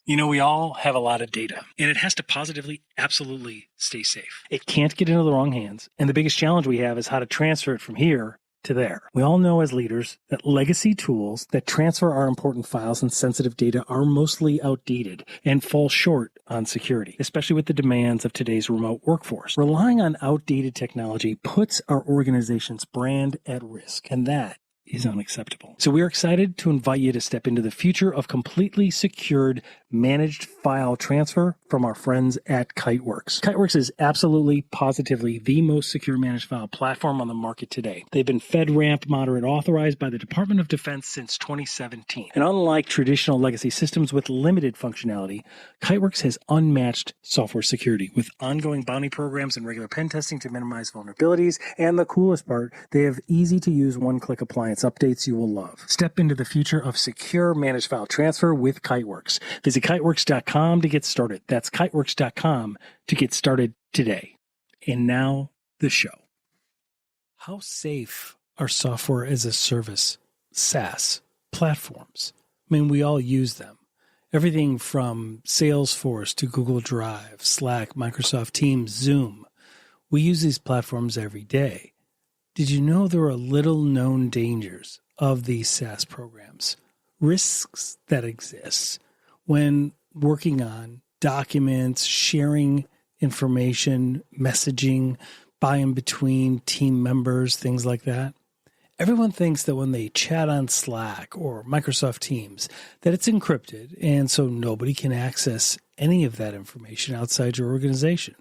We all have a lot of data, and it has to positively, absolutely stay safe. It can't get into the wrong hands, and the biggest challenge we have is how to transfer it from here to there. We all know as leaders that legacy tools that transfer our important files and sensitive data are mostly outdated and fall short on security, especially with the demands of today's remote workforce. Relying on outdated technology puts our organization's brand at risk, and that is unacceptable. So we're excited to invite you to step into the future of completely secured managed file transfer from our friends at Kiteworks. Kiteworks is absolutely, positively the most secure managed file platform on the market today. They've been FedRAMP Moderate authorized by the Department of Defense since 2017. And unlike traditional legacy systems with limited functionality, Kiteworks has unmatched software security with ongoing bounty programs and regular pen testing to minimize vulnerabilities. And the coolest part, they have easy-to-use one-click appliance updates you will love. Step into the future of secure managed file transfer with Kiteworks. Visit kiteworks.com to get started. That's kiteworks.com to get started today. And now, the show. How safe are software as a service, SaaS, platforms? I mean, we all use them. Everything from Salesforce to Google Drive, Slack, Microsoft Teams, Zoom. We use these platforms every day. Did you know there are little-known dangers of these SaaS programs? Risks that exist when working on documents, sharing information, messaging, by and between team members, things like that. Everyone thinks that when they chat on Slack or Microsoft Teams, that it's encrypted, and so nobody can access any of that information outside your organization,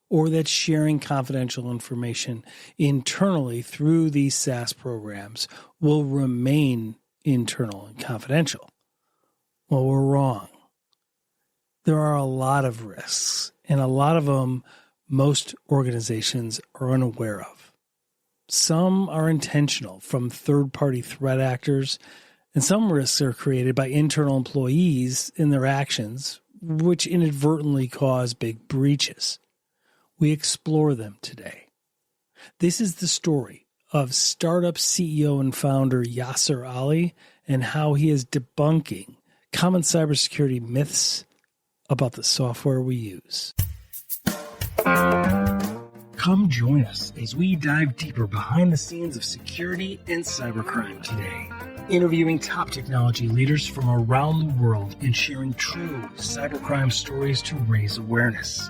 or that sharing confidential information internally through these SaaS programs will remain internal and confidential. Well, we're wrong. There are a lot of risks, and a lot of them most organizations are unaware of. Some are intentional from third-party threat actors, and some risks are created by internal employees in their actions, which inadvertently cause big breaches. We explore them today. This is the story of startup CEO and founder Yasir Ali and how he is debunking common cybersecurity myths about the software we use. Come join us as we dive deeper behind the scenes of security and cybercrime today, interviewing top technology leaders from around the world and sharing true cybercrime stories to raise awareness.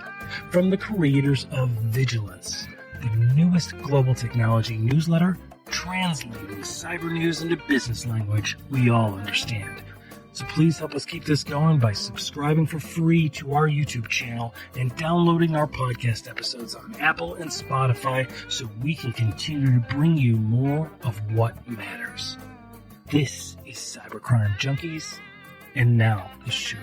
From the creators of Vigilance, the newest global technology newsletter, translating cyber news into business language we all understand. So please help us keep this going by subscribing for free to our YouTube channel and downloading our podcast episodes on Apple and Spotify so we can continue to bring you more of what matters. This is Cybercrime Junkies, and now the show.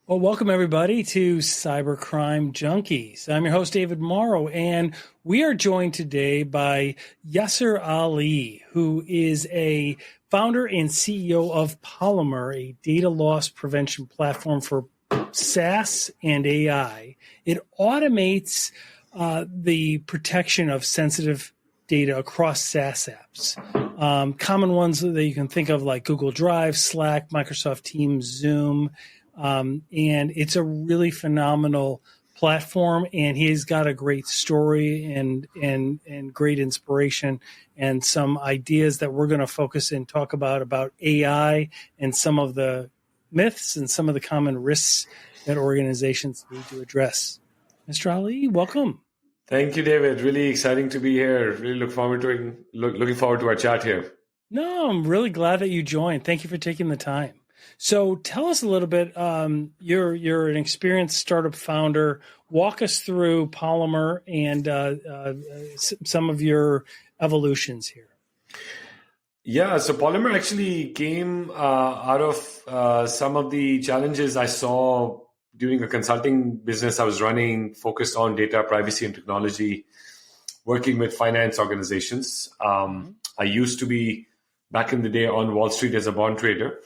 Well, welcome everybody to Cybercrime Junkies. I'm your host, David Morrow, and we are joined today by Yasir Ali, who is a founder and CEO of Polymer, a data loss prevention platform for SaaS and AI. It automates the protection of sensitive data across SaaS apps. Common ones that you can think of like Google Drive, Slack, Microsoft Teams, Zoom. And it's a really phenomenal platform, and he's got a great story and great inspiration and some ideas that we're going to focus and talk about AI and some of the myths and some of the common risks that organizations need to address. Mr. Ali, welcome. Thank you, David. Really exciting to be here. Really looking forward to our chat here. No, I'm really glad that you joined. Thank you for taking the time. So tell us a little bit, you're an experienced startup founder. Walk us through Polymer and some of your evolutions here. Yeah, so Polymer actually came out of some of the challenges I saw during a consulting business I was running, focused on data privacy and technology, working with finance organizations. I used to be, back in the day, on Wall Street as a bond trader.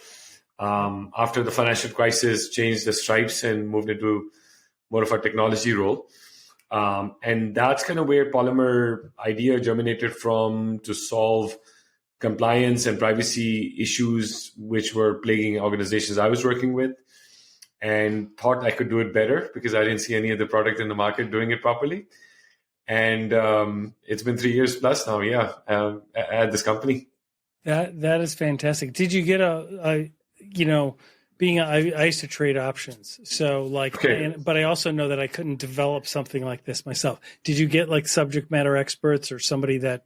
After the financial crisis, changed the stripes and moved into more of a technology role. And that's kind of where Polymer idea germinated from, to solve compliance and privacy issues which were plaguing organizations I was working with, and thought I could do it better because I didn't see any other product in the market doing it properly. And it's been 3 years plus now, at this company. That is fantastic. Did you get I used to trade options, so but I also know that I couldn't develop something like this myself. Did you get like subject matter experts or somebody that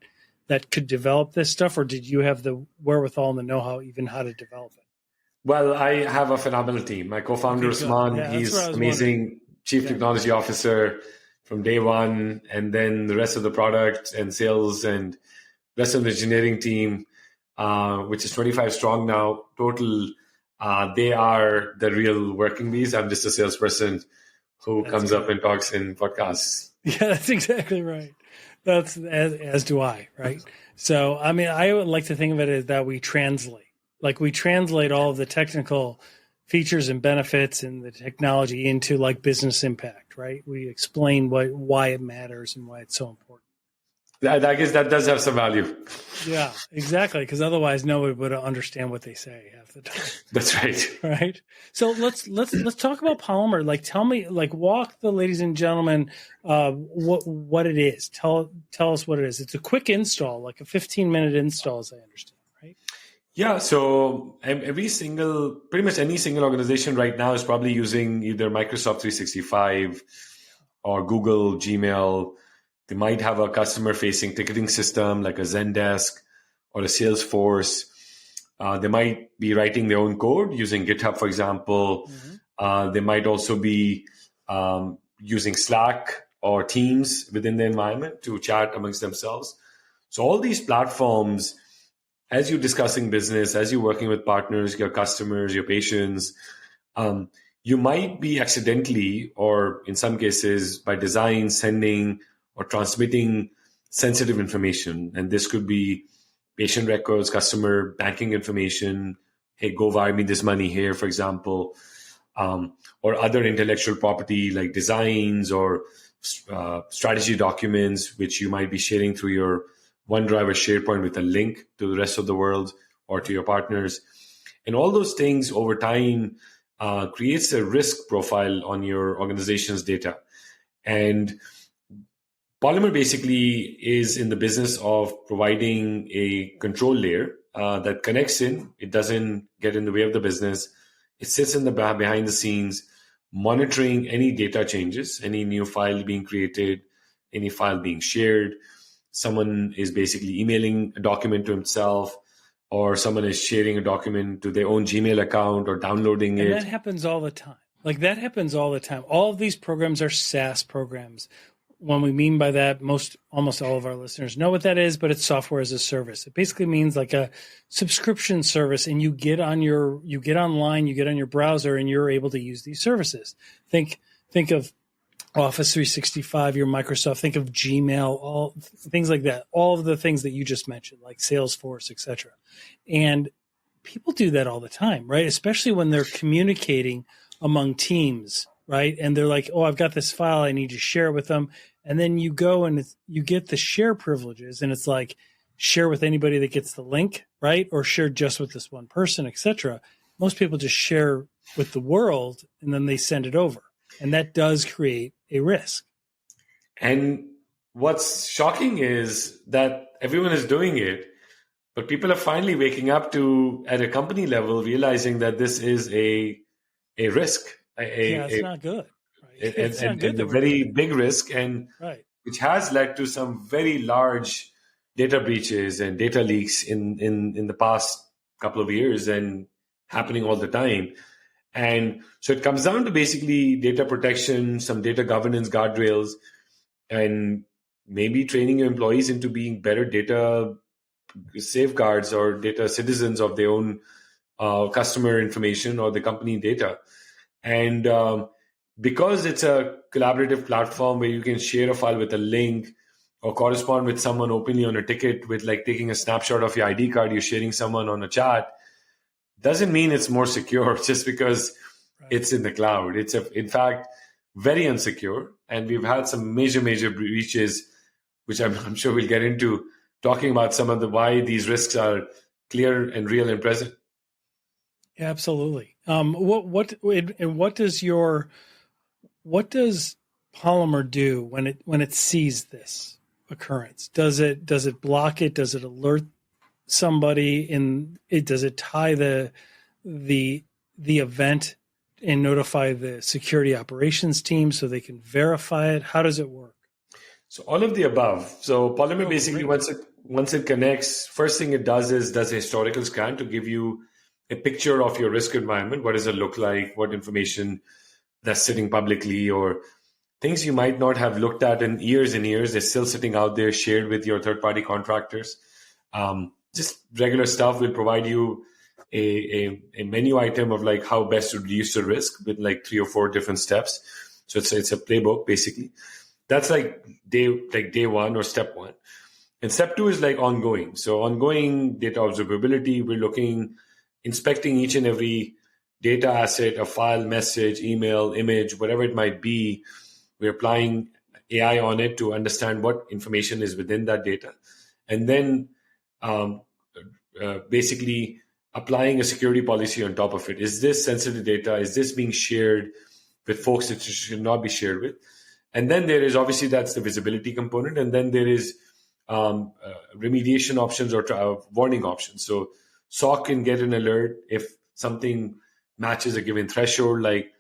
could develop this stuff, or did you have the wherewithal and the know-how even how to develop it? Well, I have a phenomenal team. My co-founder, Usman, he's amazing, chief technology officer from day one, and then the rest of the product and sales and rest of the engineering team, which is 25 strong now total. They are the real working bees. I'm just a salesperson who comes up and talks in podcasts. Yeah, that's exactly right. That's as do I, right? So, I mean, I would like to think of it as that we translate all of the technical features and benefits and the technology into like business impact, right? We explain why it matters and why it's so important. I guess that does have some value. Yeah, exactly. Because otherwise, nobody would understand what they say half the time. That's right. Right. So let's talk about Polymer. Like, tell me, like, walk the ladies and gentlemen what it is. Tell us what it is. It's a quick install, like a 15-minute install, as I understand. Right. Yeah. So pretty much any single organization right now is probably using either Microsoft 365 or Google Gmail. They might have a customer-facing ticketing system like a Zendesk or a Salesforce. They might be writing their own code using GitHub, for example. Mm-hmm. They might also be using Slack or Teams within the environment to chat amongst themselves. So all these platforms, as you're discussing business, as you're working with partners, your customers, your patients, you might be accidentally, or in some cases by design, sending or transmitting sensitive information. And this could be patient records, customer banking information. Hey, go wire me this money here, for example, or other intellectual property like designs or strategy documents, which you might be sharing through your OneDrive or SharePoint with a link to the rest of the world or to your partners. And all those things over time creates a risk profile on your organization's data. And Polymer basically is in the business of providing a control layer that connects in. It doesn't get in the way of the business. It sits in the behind the scenes, monitoring any data changes, any new file being created, any file being shared. Someone is basically emailing a document to himself, or someone is sharing a document to their own Gmail account or downloading it. And that happens all the time. All of these programs are SaaS programs. When we mean by that, almost all of our listeners know what that is, but it's software as a service. It basically means like a subscription service, and you get online, you get on your browser, and you're able to use these services. Think of Office 365, your Microsoft. Think of Gmail, all things like that. All of the things that you just mentioned, like Salesforce, etc. And people do that all the time, right? Especially when they're communicating among teams, right? And they're like, "Oh, I've got this file. I need to share it with them." And then you go and you get the share privileges, and it's like share with anybody that gets the link, right? Or share just with this one person, etc. Most people just share with the world, and then they send it over. And that does create a risk. And what's shocking is that everyone is doing it, but people are finally waking up to, at a company level, realizing that this is a risk. It's not good. It's not good. A very big risk, and which has led to some very large data breaches and data leaks in the past couple of years, and happening all the time. And so it comes down to basically data protection, some data governance guardrails, and maybe training your employees into being better data safeguards or data citizens of their own customer information or the company data. And because it's a collaborative platform where you can share a file with a link or correspond with someone openly on a ticket with like taking a snapshot of your ID card, you're sharing someone on a chat, doesn't mean it's more secure just because it's in the cloud. In fact, very unsecure. And we've had some major breaches, which I'm sure we'll get into, talking about some of the why these risks are clear and real and present. Absolutely. What does Polymer do when it sees this occurrence? Does it block it? Does it alert somebody? Does it tie the event and notify the security operations team so they can verify it? How does it work? So all of the above. So Polymer basically, once it connects, first thing it does is does a historical scan to give you a picture of your risk environment. What does it look like? What information that's sitting publicly, or things you might not have looked at in years and years. They're still sitting out there, shared with your third-party contractors. Just regular stuff will provide you a menu item of like how best to reduce the risk with like 3 or 4 different steps. So it's a playbook basically. That's like day one or step one. And step 2 is like ongoing. So ongoing data observability, we're inspecting each and every data asset, a file, message, email, image, whatever it might be. We're applying AI on it to understand what information is within that data. And then basically applying a security policy on top of it. Is this sensitive data? Is this being shared with folks that you should not be shared with? And then there is, obviously, that's the visibility component. And then there is remediation options or warning options. So SOC can get an alert if something matches a given threshold, like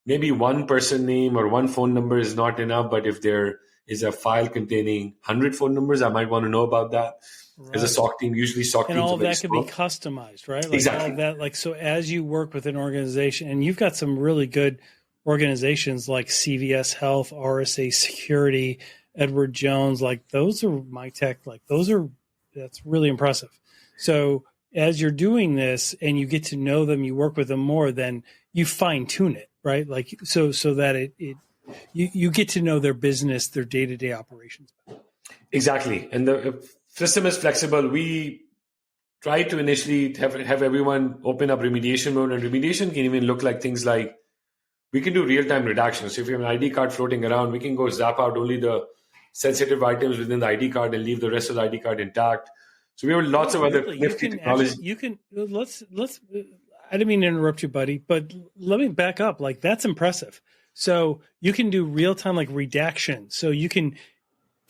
maybe one person name or one phone number is not enough, but if there is a file containing 100 phone numbers, I might want to know about that. Right. As a SOC team, usually SOC teams, and all of that can be customized, right? Like exactly. All of that, like, so as you work with an organization, and you've got some really good organizations like CVS Health, RSA Security, Edward Jones, like those are my tech, like that's really impressive. So as you're doing this and you get to know them, you work with them more, then you fine tune it, right? Like, so that you get to know their business, their day-to-day operations. Exactly. And the system is flexible. We try to initially have everyone open up remediation mode, and remediation can even look like things like we can do real-time redaction. So if you have an ID card floating around, we can go zap out only the sensitive items within the ID card and leave the rest of the ID card intact. So we have lots of other nifty technology. Let's. I didn't mean to interrupt you, buddy, but let me back up. Like, that's impressive. So you can do real time, like redaction. So you can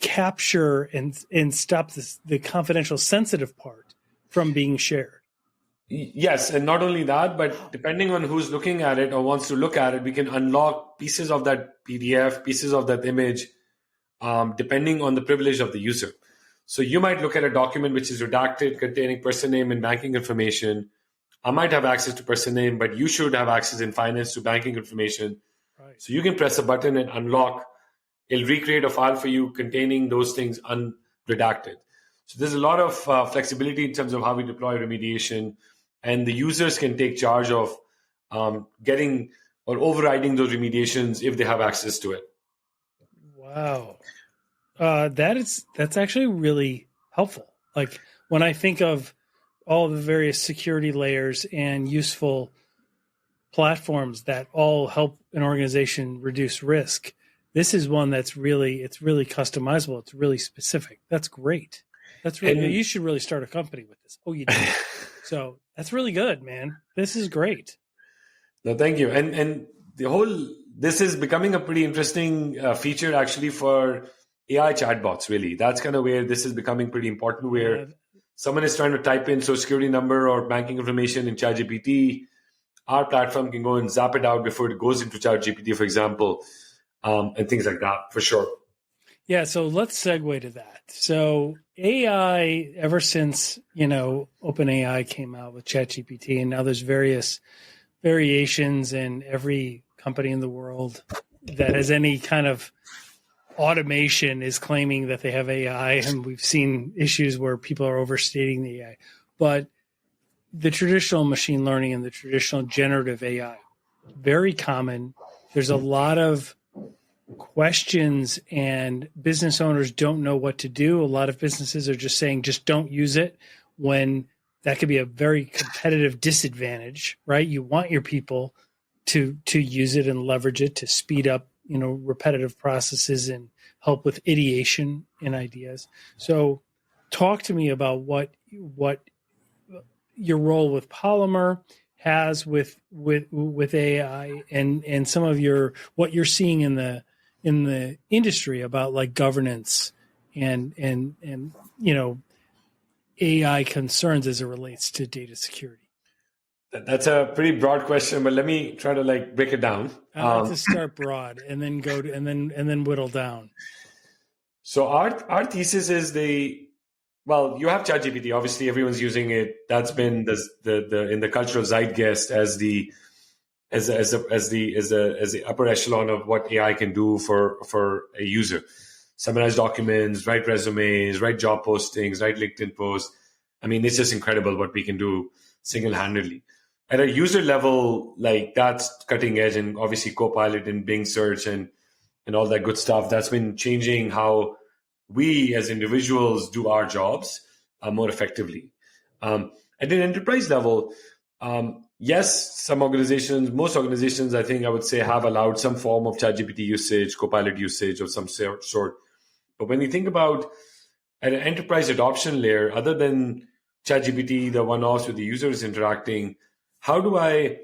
capture and stop the confidential, sensitive part from being shared. Yes, and not only that, but depending on who's looking at it or wants to look at it, we can unlock pieces of that PDF, pieces of that image, depending on the privilege of the user. So you might look at a document which is redacted, containing person name and banking information. I might have access to person name, but you should have access in finance to banking information. Right. So you can press a button and unlock. It'll recreate a file for you containing those things unredacted. So there's a lot of flexibility in terms of how we deploy remediation, and the users can take charge of getting or overriding those remediations if they have access to it. Wow. That's actually really helpful. Like, when I think of all of the various security layers and useful platforms that all help an organization reduce risk, this is one that's really customizable. It's really specific. That's great. You should really start a company with this. Oh, you do. So that's really good, man. This is great. No, thank you. And this is becoming a pretty interesting feature actually for AI chatbots, really. That's kind of where this is becoming pretty important, where someone is trying to type in social security number or banking information in ChatGPT. Our platform can go and zap it out before it goes into ChatGPT, for example, and things like that, for sure. Yeah, so let's segue to that. So AI, ever since, OpenAI came out with ChatGPT, and now there's various variations, and every company in the world that has any kind of automation is claiming that they have AI, and we've seen issues where people are overstating the AI. But the traditional machine learning and the traditional generative AI, very common. There's a lot of questions, and business owners don't know what to do. A lot of businesses are just saying, just don't use it, when that could be a very competitive disadvantage, right? You want your people to use it and leverage it to speed up, repetitive processes and help with ideation and ideas. So talk to me about what your role with Polymer has with AI and some of what you're seeing in the industry about like governance and AI concerns as it relates to data security. That's a pretty broad question, but let me try to break it down. I like to start broad and then go to and then whittle down. So our thesis is you have ChatGPT. Obviously, everyone's using it. That's been the in the cultural zeitgeist as the upper echelon of what AI can do for a user. Summarize documents, write resumes, write job postings, write LinkedIn posts. I mean, it's just incredible what we can do single-handedly. At a user level, that's cutting edge, and obviously Copilot and Bing search and all that good stuff. That's been changing how we as individuals do our jobs more effectively. At an enterprise level, yes, most organizations, I think I would say, have allowed some form of ChatGPT usage, Copilot usage of some sort. But when you think about at an enterprise adoption layer, other than ChatGPT, the one-offs with the users interacting, how do I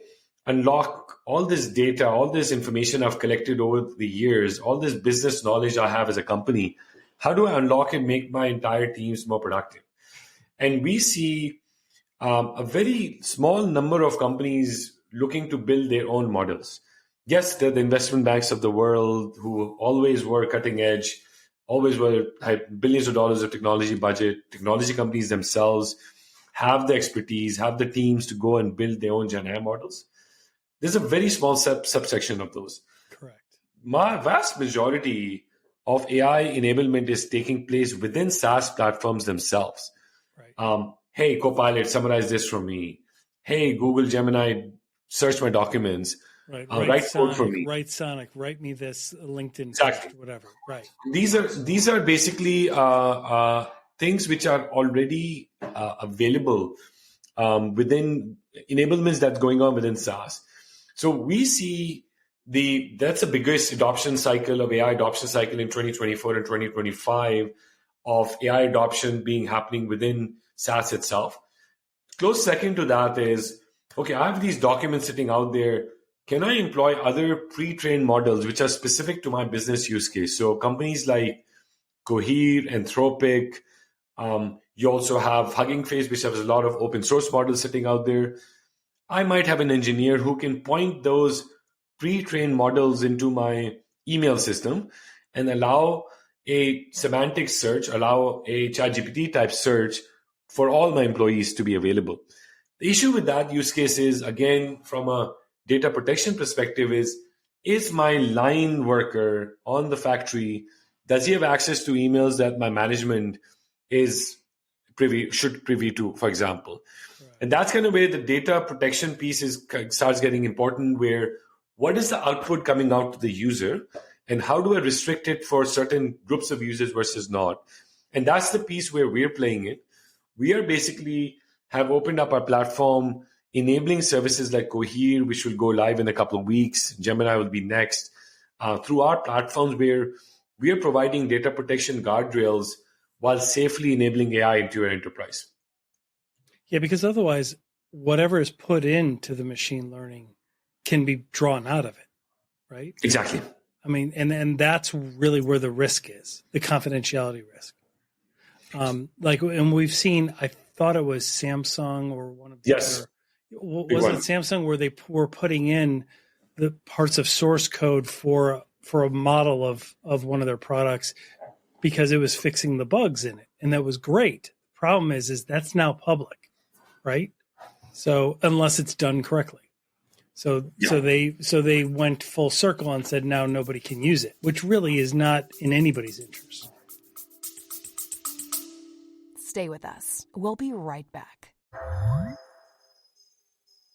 unlock all this data, all this information I've collected over the years, all this business knowledge I have as a company? How do I unlock and make my entire teams more productive? And we see a very small number of companies looking to build their own models. Yes, they're the investment banks of the world who always were cutting edge, had billions of dollars of technology budget. Technology companies themselves have the expertise, have the teams to go and build their own Gen AI models. There's a very small subsection of those. Correct. My vast majority of AI enablement is taking place within SaaS platforms themselves. Right. Hey, Copilot, summarize this for me. Hey, Google Gemini, search my documents. Right. Write code for me. Write Sonic. Write me this LinkedIn Exactly. post, whatever. Right. These are basically things which are already available within enablements that's going on within SaaS. So we see that's the biggest adoption cycle of AI adoption cycle in 2024 and 2025 of AI adoption happening within SaaS itself. Close second to that is, okay, I have these documents sitting out there. Can I employ other pre-trained models which are specific to my business use case? So companies like Cohere, Entrepre, you also have Hugging Face, which has a lot of open source models sitting out there. I might have an engineer who can point those pre-trained models into my email system and allow a semantic search, allow a ChatGPT type search for all my employees to be available. The issue with that use case is, again, from a data protection perspective, is my line worker on the factory, does he have access to emails that my management should privy to, for example? Right. And that's kind of where the data protection piece starts getting important, where what is the output coming out to the user and how do I restrict it for certain groups of users versus not? And that's the piece where we're playing it. We are basically have opened up our platform, enabling services like Cohere, which will go live in a couple of weeks. Gemini will be next. Through our platforms where we are providing data protection guardrails while safely enabling AI into your enterprise. Yeah, because otherwise, whatever is put into the machine learning can be drawn out of it, right? Exactly. I mean, and that's really where the risk is, the confidentiality risk. And we've seen, I thought it was Samsung or one of the yes. Was it Samsung where they were putting in the parts of source code for a model of one of their products because it was fixing the bugs in it, and that was great. The problem is that's now public, right? So unless it's done correctly. So they went full circle and said now nobody can use it, which really is not in anybody's interest. Stay with us. We'll be right back.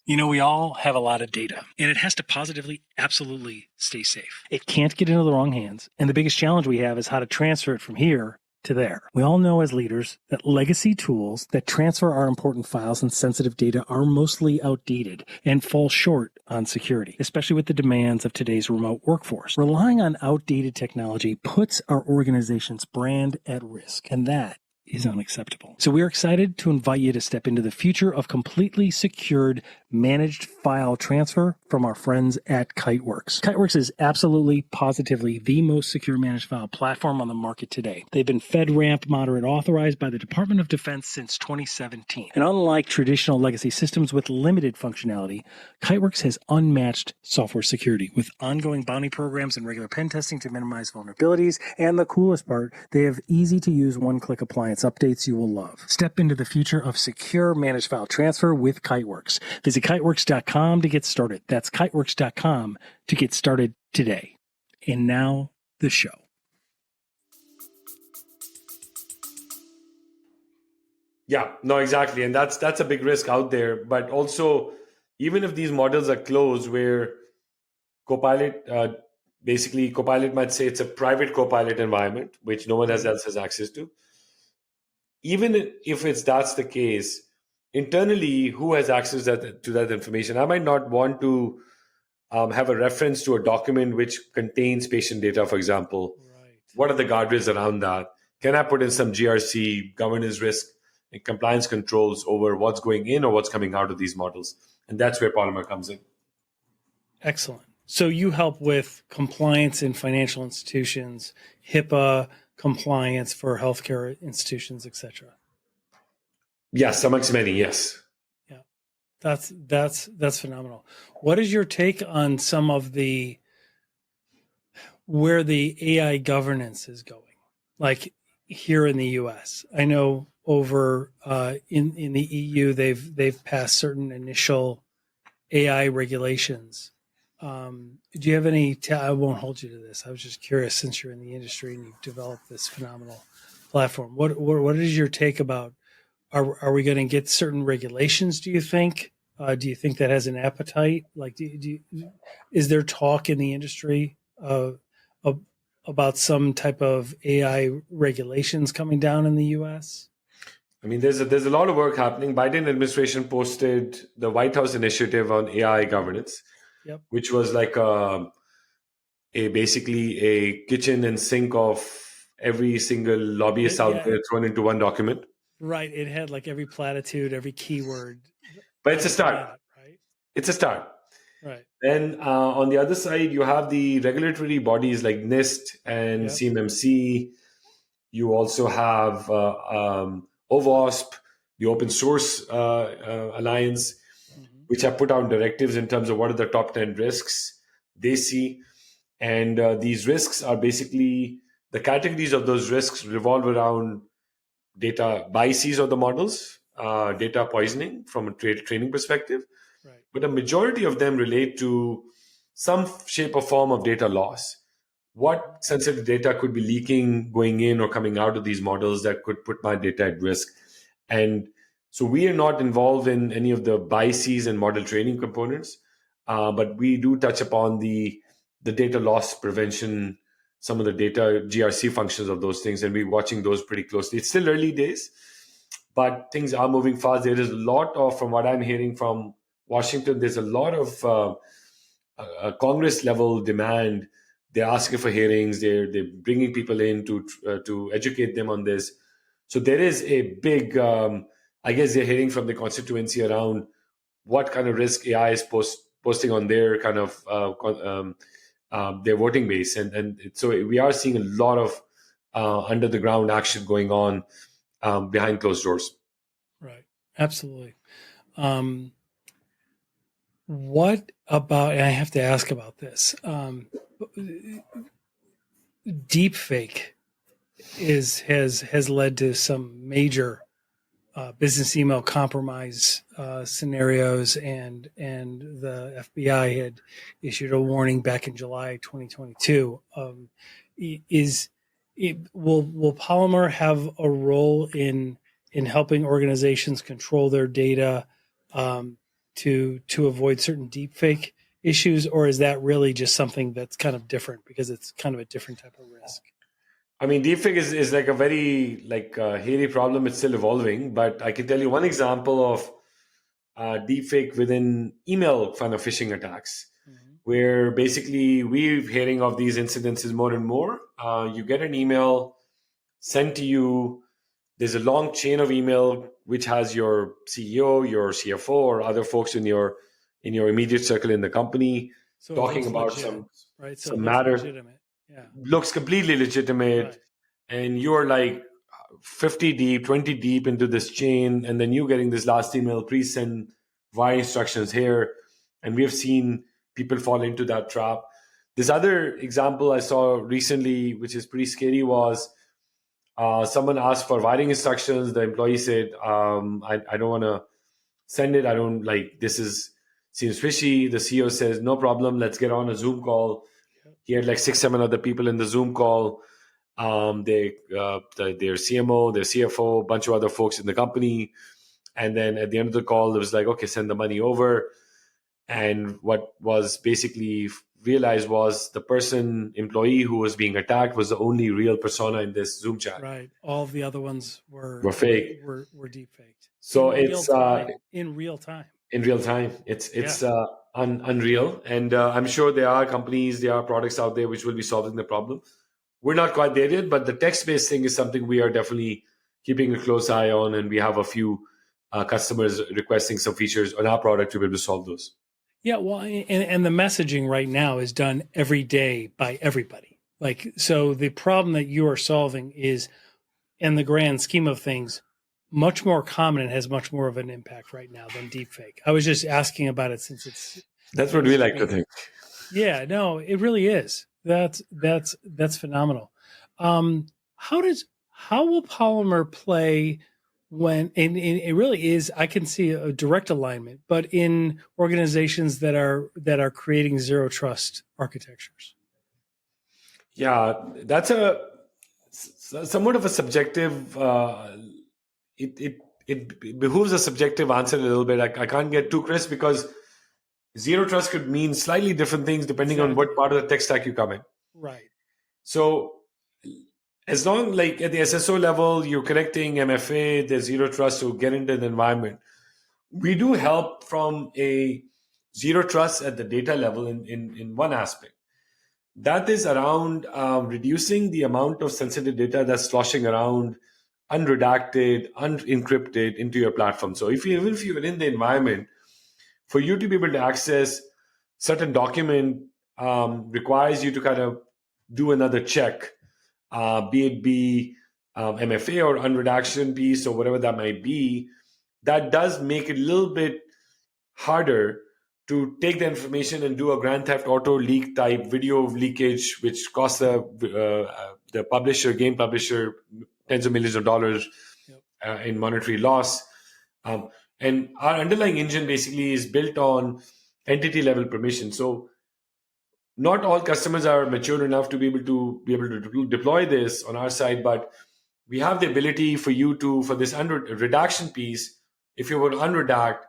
We all have a lot of data, and it has to positively, absolutely stay safe. It can't get into the wrong hands. And the biggest challenge we have is how to transfer it from here to there. We all know as leaders that legacy tools that transfer our important files and sensitive data are mostly outdated and fall short on security, especially with the demands of today's remote workforce. Relying on outdated technology puts our organization's brand at risk, and that is unacceptable. So we're excited to invite you to step into the future of completely secured managed file transfer from our friends at Kiteworks. Kiteworks is absolutely, positively the most secure managed file platform on the market today. They've been FedRAMP moderate authorized by the Department of Defense since 2017. And unlike traditional legacy systems with limited functionality, Kiteworks has unmatched software security with ongoing bounty programs and regular pen testing to minimize vulnerabilities. And the coolest part, they have easy to use one-click appliance updates you will love. Step into the future of secure managed file transfer with Kiteworks. Visit kiteworks.com to get started. That's kiteworks.com to get started today. And now the show. Yeah, no, exactly. And that's a big risk out there. But also, even if these models are closed where Copilot, basically Copilot might say it's a private Copilot environment, which no one else has access to. Even if that's the case, internally, who has access to that information? I might not want to have a reference to a document which contains patient data, for example. Right. What are the guardrails around that? Can I put in some GRC, governance risk, and compliance controls over what's going in or what's coming out of these models? And that's where Polymer comes in. Excellent. So you help with compliance in financial institutions, HIPAA compliance for healthcare institutions, et cetera. Yes, amongst many, yes. Yeah, that's phenomenal. What is your take on some of where the AI governance is going? Like here in the U.S., I know over in the EU, they've passed certain initial AI regulations. Do you have any? I won't hold you to this. I was just curious, since you're in the industry and you've developed this phenomenal platform. What is your take about? Are we going to get certain regulations? Do you think? Do you think that has an appetite? Like, is there talk in the industry about some type of AI regulations coming down in the U.S.? I mean, there's a lot of work happening. Biden administration posted the White House initiative on AI governance, which was like basically a kitchen and sink of every single lobbyist out there thrown into one document. Right. It had like every platitude, every keyword. But it's a start. Right. It's a start. Right. Then on the other side, you have the regulatory bodies like NIST and CMMC. You also have OWASP, the Open Source Alliance, which have put out directives in terms of what are the top 10 risks they see. And these risks are basically, the categories of those risks revolve around data biases of the models, data poisoning from a training perspective. Right. But a majority of them relate to some shape or form of data loss. What sensitive data could be leaking, going in or coming out of these models that could put my data at risk? And so we are not involved in any of the biases and model training components, but we do touch upon the data loss prevention, some of the data GRC functions of those things, and we're watching those pretty closely. It's still early days, but things are moving fast. There is a lot of, from what I'm hearing from Washington, there's a lot of Congress level demand. They're asking for hearings. They're bringing people in to educate them on this. So there is a big, I guess they're hearing from the constituency around what kind of risk AI is posting on their kind of their voting base, and so we are seeing a lot of under the ground action going on behind closed doors. Right. Absolutely. What about, and I have to ask about this, deepfake has led to some major business email compromise scenarios, and the FBI had issued a warning back in July 2022. Will Polymer have a role in helping organizations control their data to avoid certain deepfake issues, or is that really just something that's kind of different because it's kind of a different type of risk? I mean, deepfake is like a very hairy problem. It's still evolving, but I can tell you one example of deepfake within email kind of phishing attacks, where basically we're hearing of these incidences more and more. You get an email sent to you. There's a long chain of email which has your CEO, your CFO, or other folks in your immediate circle in the company So talking about some right. So some it looks matter. legitimate. Yeah. Looks completely legitimate, Right. and you're like 50 deep, 20 deep into this chain, and then you getting this last email, please send wire instructions here. And we have seen people fall into that trap. This other example I saw recently, which is pretty scary, was someone asked for wiring instructions. The employee said, I don't want to send it. I don't like this seems fishy. The CEO says, no problem. Let's get on a Zoom call. He had like 6-7 other people in the Zoom call. Their CMO, their CFO, a bunch of other folks in the company. And then at the end of the call, it was like, okay, send the money over. And what was basically realized was the employee who was being attacked was the only real persona in this Zoom chat. Right. All of the other ones were fake. Were deep faked. So in it's in real time. In real time, it's unreal. And I'm sure there are companies, there are products out there which will be solving the problem. We're not quite there yet, but the text-based thing is something we are definitely keeping a close eye on, and we have a few customers requesting some features on our product to be able to solve those. Yeah, well, and the messaging right now is done every day by everybody. Like, so the problem that you are solving is, in the grand scheme of things, much more common and has much more of an impact right now than deepfake. I was just asking about it since that's what we like to think. Yeah, no, it really is. That's phenomenal. How will Polymer play when, and it really is, I can see a direct alignment, but in organizations that are creating zero trust architectures? Yeah, that's somewhat of a subjective. It behooves a subjective answer a little bit. I can't get too crisp because zero trust could mean slightly different things depending on what part of the tech stack you come in. Right. So as long like at the SSO level, you're connecting MFA, there's zero trust to get into the environment. We do help from a zero trust at the data level in one aspect. That is around reducing the amount of sensitive data that's sloshing around, unredacted, unencrypted into your platform. So even if you're in the environment, for you to be able to access certain document requires you to kind of do another check, be it MFA or unredaction piece or whatever that might be. That does make it a little bit harder to take the information and do a Grand Theft Auto leak type video leakage, which costs the publisher, game publisher, tens of millions of dollars in monetary loss. And our underlying engine basically is built on entity level permission. So not all customers are mature enough to be able to deploy this on our side, but we have the ability for you to, for this redaction piece, if you were to unredact,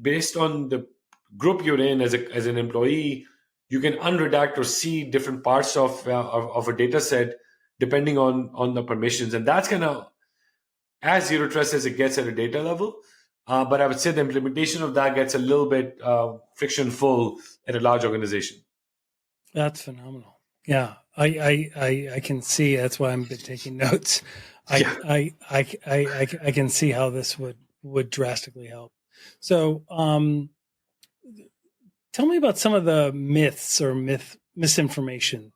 based on the group you're in as an employee, you can unredact or see different parts of a data set depending on the permissions. And that's kind of as zero trust as it gets at a data level. But I would say the implementation of that gets a little bit frictionful at a large organization. That's phenomenal. Yeah, I can see. That's why I've been taking notes. I can see how this would drastically help. So, tell me about some of the myths or misinformation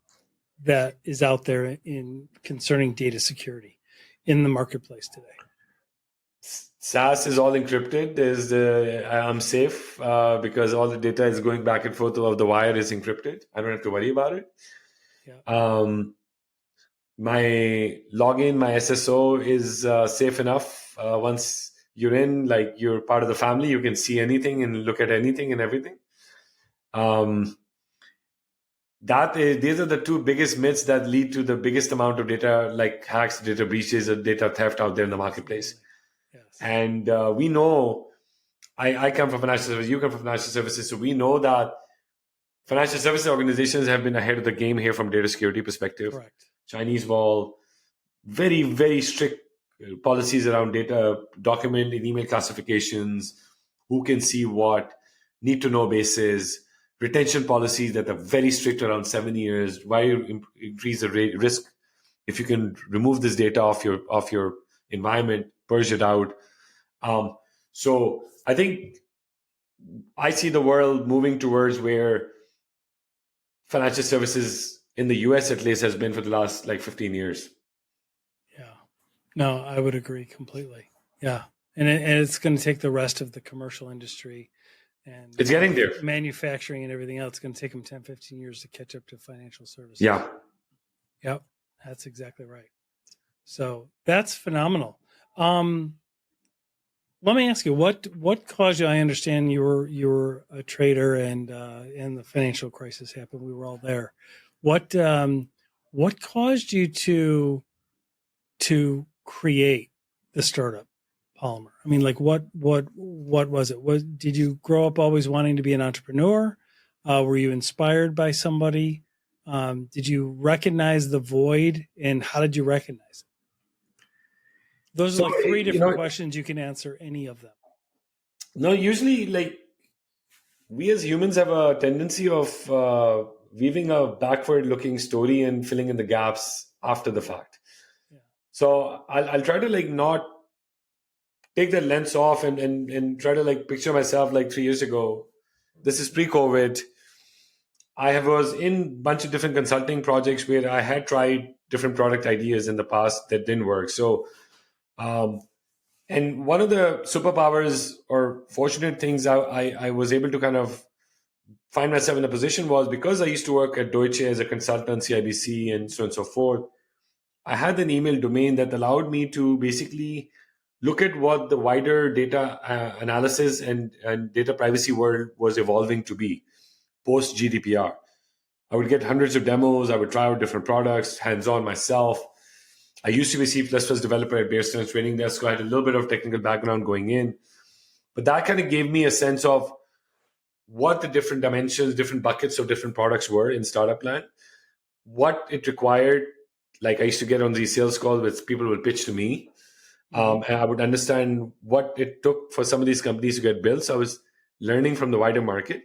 that is out there concerning data security in the marketplace today. SaaS is all encrypted. I'm safe because all the data is going back and forth of the wire is encrypted. I don't have to worry about it. Yeah. My login, my SSO is safe enough. Once you're in, like you're part of the family, you can see anything and look at anything and everything. These are the two biggest myths that lead to the biggest amount of data, like hacks, data breaches, or data theft out there in the marketplace. Yes. And we know, I come from financial services, you come from financial services, so we know that financial services organizations have been ahead of the game here from data security perspective. Correct. Chinese wall, very, very strict policies around data, document and email classifications, who can see what, need to know basis, retention policies that are very strict around 7 years. Why increase the risk if you can remove this data off your environment, purge it out. So I think I see the world moving towards where financial services in the US at least has been for the last like 15 years. Yeah. No, I would agree completely. Yeah. And it's going to take the rest of the commercial industry and it's getting there. Manufacturing and everything else. It's going to take them 10, 15 years to catch up to financial services. Yeah. Yep. That's exactly right. So that's phenomenal. Let me ask you, what caused you? I understand you were a trader and the financial crisis happened. We were all there. What caused you to create the startup Polymer? I mean, like what was it? Did you grow up always wanting to be an entrepreneur? Were you inspired by somebody? Did you recognize the void, and how did you recognize it? Those are like three different questions. You can answer any of them. No, usually like we as humans have a tendency of weaving a backward looking story and filling in the gaps after the fact. Yeah. So I'll try to like not take that lens off and try to like picture myself like 3 years ago. This is pre-COVID. I was in a bunch of different consulting projects where I had tried different product ideas in the past that didn't work. So and one of the superpowers or fortunate things I was able to kind of find myself in a position was because I used to work at Deutsche as a consultant, CIBC, and so on and so forth. I had an email domain that allowed me to basically look at what the wider data analysis and data privacy world was evolving to be post GDPR. I would get hundreds of demos. I would try out different products, hands-on myself. I used to be C++ developer at Bear Stearns Training Desk, so I had a little bit of technical background going in. But that kind of gave me a sense of what the different dimensions, different buckets of different products were in startup land, what it required. Like I used to get on these sales calls with people would pitch to me. And I would understand what it took for some of these companies to get built. So I was learning from the wider market.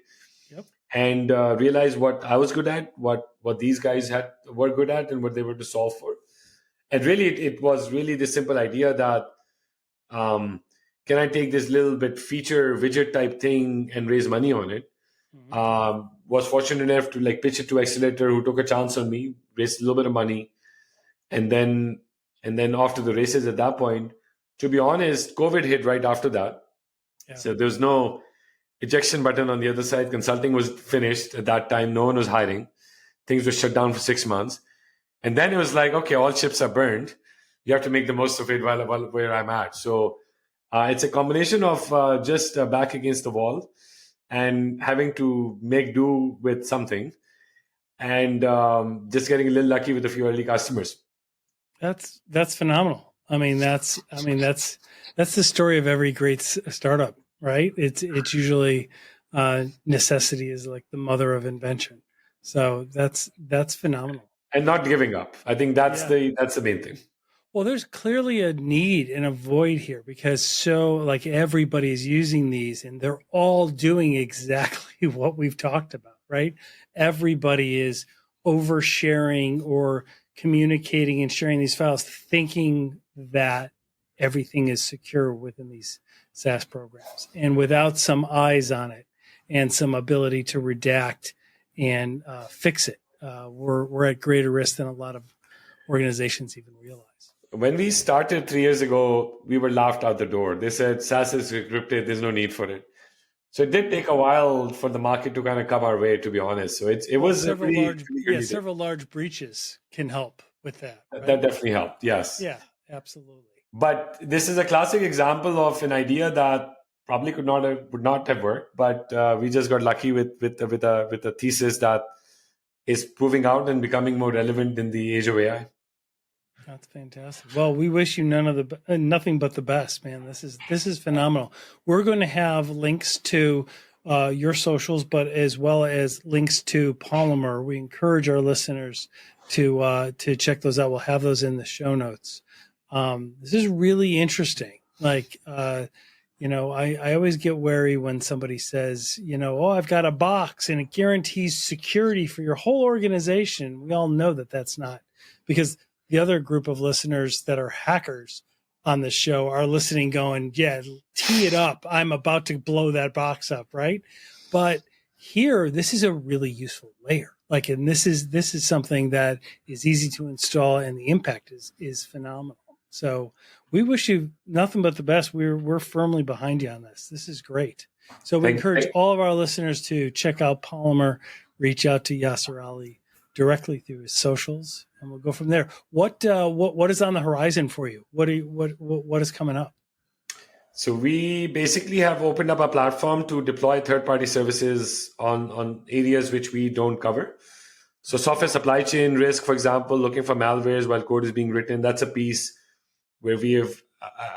Yep. And realized what I was good at, what these guys were good at, and what they were to solve for. And really, it was really this simple idea that can I take this little bit feature widget type thing and raise money on it? Mm-hmm. Was fortunate enough to like pitch it to Accelerator, who took a chance on me, raised a little bit of money, and then off to the races at that point. To be honest, COVID hit right after that. Yeah. So there was no ejection button on the other side. Consulting was finished at that time. No one was hiring. Things were shut down for 6 months. And then it was like, okay, all ships are burned. You have to make the most of it while where I'm at. So it's a combination of just back against the wall and having to make do with something and just getting a little lucky with a few early customers. That's phenomenal. I mean, that's the story of every great startup, right? It's usually necessity is like the mother of invention. So that's phenomenal. And not giving up. I think that's the main thing. Well, there's clearly a need and a void here because so like everybody is using these and they're all doing exactly what we've talked about, right? Everybody is oversharing or communicating and sharing these files, thinking that everything is secure within these SaaS programs and without some eyes on it and some ability to redact and fix it. We're at greater risk than a lot of organizations even realize. When we started 3 years ago, we were laughed out the door. They said, SaaS is encrypted, there's no need for it. So it did take a while for the market to kind of come our way, to be honest. So it was several large breaches can help with that. Right? That definitely helped, yes. Yeah, absolutely. But this is a classic example of an idea that probably would not have worked, but we just got lucky with a thesis that is proving out and becoming more relevant in the age of AI. That's fantastic. Well, we wish you nothing but the best, man. This is phenomenal. We're going to have links to your socials, but as well as links to Polymer. We encourage our listeners to check those out. We'll have those in the show notes. This is really interesting. Like, I always get wary when somebody says, oh, I've got a box and it guarantees security for your whole organization. We all know that that's not, because the other group of listeners that are hackers on the show are listening going, yeah, tee it up. I'm about to blow that box up. Right. But here, this is a really useful layer. Like, and this is something that is easy to install and the impact is phenomenal. So we wish you nothing but the best. We're firmly behind you on this. This is great. So we encourage all of our listeners to check out Polymer, reach out to Yasir Ali directly through his socials, and we'll go from there. What is on the horizon for you? What is coming up? So we basically have opened up a platform to deploy third-party services on areas which we don't cover. So software supply chain risk, for example, looking for malwares while code is being written, that's a piece where we have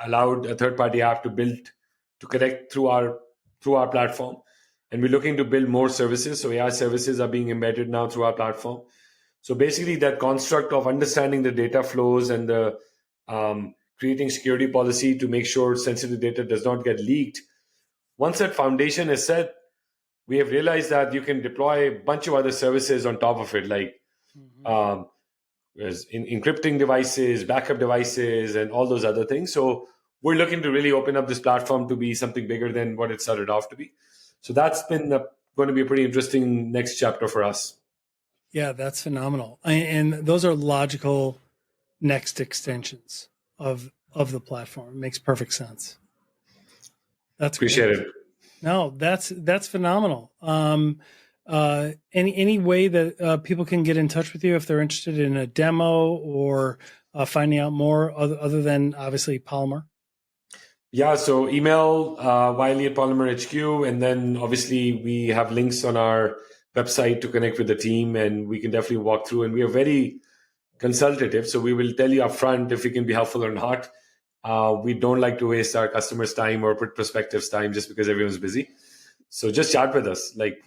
allowed a third-party app to connect through our platform. And we're looking to build more services. So AI services are being embedded now through our platform. So basically that construct of understanding the data flows and the creating security policy to make sure sensitive data does not get leaked. Once that foundation is set, we have realized that you can deploy a bunch of other services on top of it, like encrypting devices, backup devices, and all those other things. So we're looking to really open up this platform to be something bigger than what it started off to be. So that's been going to be a pretty interesting next chapter for us. Yeah, that's phenomenal. And those are logical next extensions of the platform. It makes perfect sense. That's appreciate great. it. No, that's phenomenal. Any way that people can get in touch with you if they're interested in a demo or finding out more other than obviously Polymer? Yeah, so email Wiley at Polymer HQ, and then obviously we have links on our website to connect with the team, and we can definitely walk through. And we are very consultative, so we will tell you upfront if we can be helpful or not. We don't like to waste our customers' time or prospectives' time just because everyone's busy. So just chat with us. Like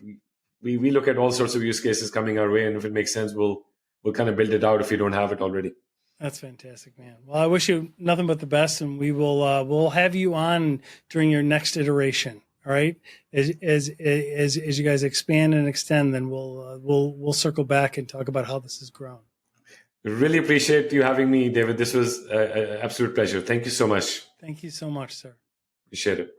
we look at all sorts of use cases coming our way, and if it makes sense, we'll kind of build it out if you don't have it already. That's fantastic, man. Well, I wish you nothing but the best, and we will we'll have you on during your next iteration. All right, as you guys expand and extend, then we'll circle back and talk about how this has grown. Really appreciate you having me, David. This was an absolute pleasure. Thank you so much. Thank you so much, sir. Appreciate it.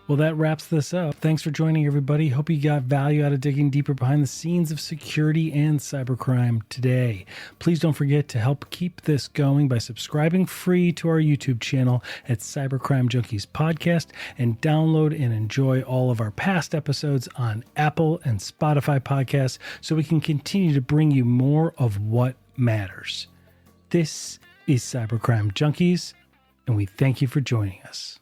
Well, that wraps this up. Thanks for joining, everybody. Hope you got value out of digging deeper behind the scenes of security and cybercrime today. Please don't forget to help keep this going by subscribing free to our YouTube channel at Cybercrime Junkies Podcast, and download and enjoy all of our past episodes on Apple and Spotify podcasts so we can continue to bring you more of what matters. This is Cybercrime Junkies, and we thank you for joining us.